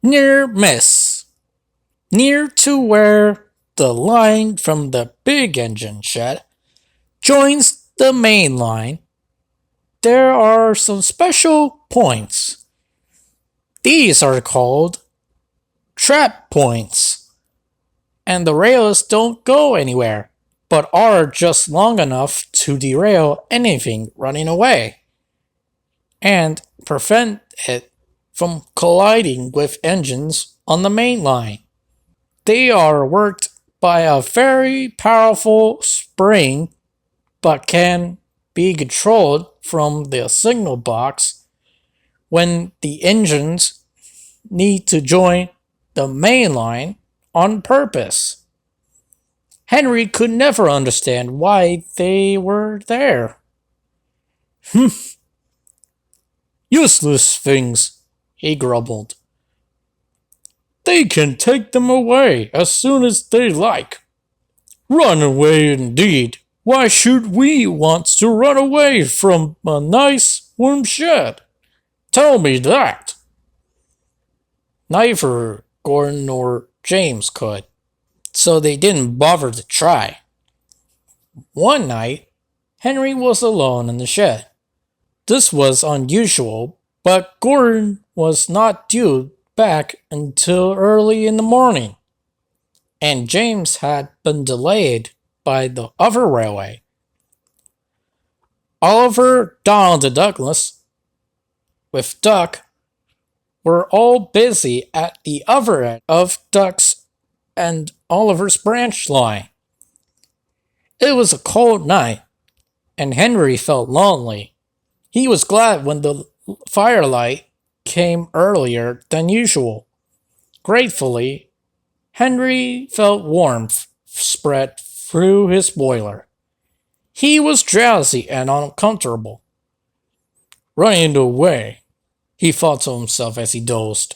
Near miss. Near to where the line from the big engine shed joins the main line, there are some special points. These are called trap points, and the rails don't go anywhere, but are just long enough to derail anything running away and prevent it from colliding with engines on the main line. They are worked by a very powerful spring but can be controlled from the signal box when the engines need to join the main line on purpose. Henry could never understand why they were there. Useless things, he grumbled. They can take them away as soon as they like. Run away indeed. Why should we want to run away from a nice warm shed? Tell me that. Neither Gordon nor James could, so they didn't bother to try. One night, Henry was alone in the shed. This was unusual, but Gordon was not due back until early in the morning, and James had been delayed by the other railway. Oliver, Donald, and Douglas, with Duck, were all busy at the other end of Duck's and Oliver's branch line. It was a cold night, and Henry felt lonely. He was glad when the firelight came earlier than usual. Gratefully, Henry felt warmth spread through his boiler. He was drowsy and uncomfortable. Running away, he thought to himself as he dozed.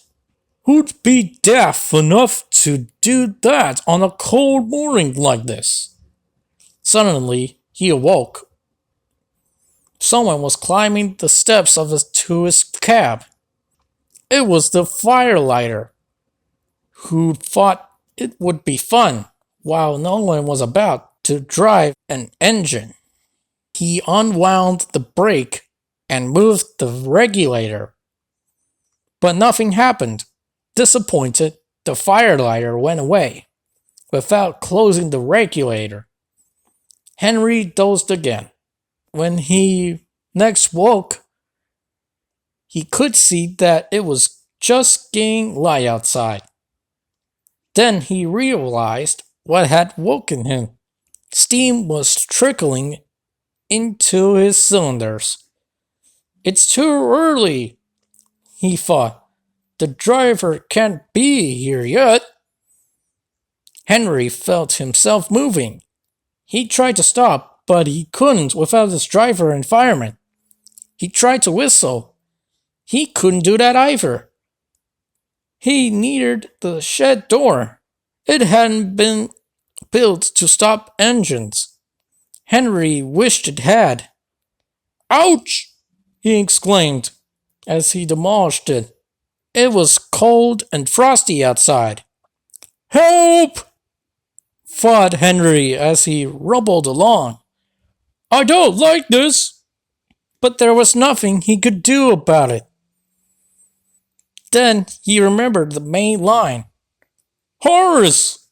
Who'd be daft enough to do that on a cold morning like this? Suddenly, he awoke. Someone was climbing the steps to his cab. It was the firelighter, who thought it would be fun while no one was about to drive an engine. He unwound the brake and moved the regulator, but nothing happened. Disappointed, the firelighter went away without closing the regulator. Henry dozed again. When he next woke, he could see that it was just getting light outside. Then he realized what had woken him. Steam was trickling into his cylinders. It's too early, he thought. The driver can't be here yet. Henry felt himself moving. He tried to stop, but he couldn't without his driver and fireman. He tried to whistle. He couldn't do that either. He neared the shed door. It hadn't been built to stop engines. Henry wished it had. Ouch! He exclaimed as he demolished it. It was cold and frosty outside. Help! Thought Henry as he rumbled along. I don't like this! But there was nothing he could do about it. Then he remembered the main line. Horace!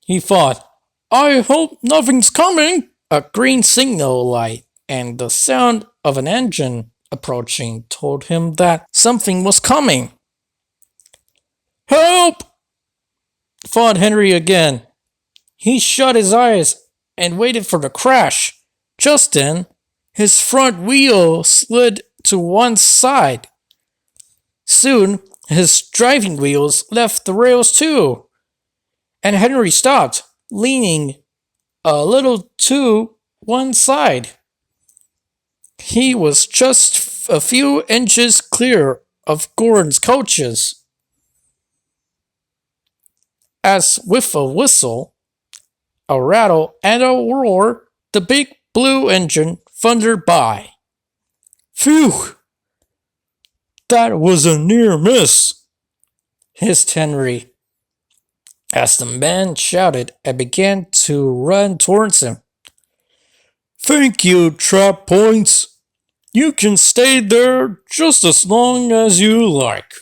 He thought. I hope nothing's coming! A green signal light and the sound of an engine approaching told him that something was coming. Help! Thought Henry again. He shut his eyes and waited for the crash. Just then, his front wheel slid to one side. Soon, his driving wheels left the rails too, and Henry stopped, leaning a little to one side. He was just a few inches clear of Gordon's coaches. As with a whistle, a rattle, and a roar, the big blue engine thundered by. Phew! That was a near miss. hissed Henry, as the man shouted and began to run towards him. Thank you, Trap Points. You can stay there just as long as you like.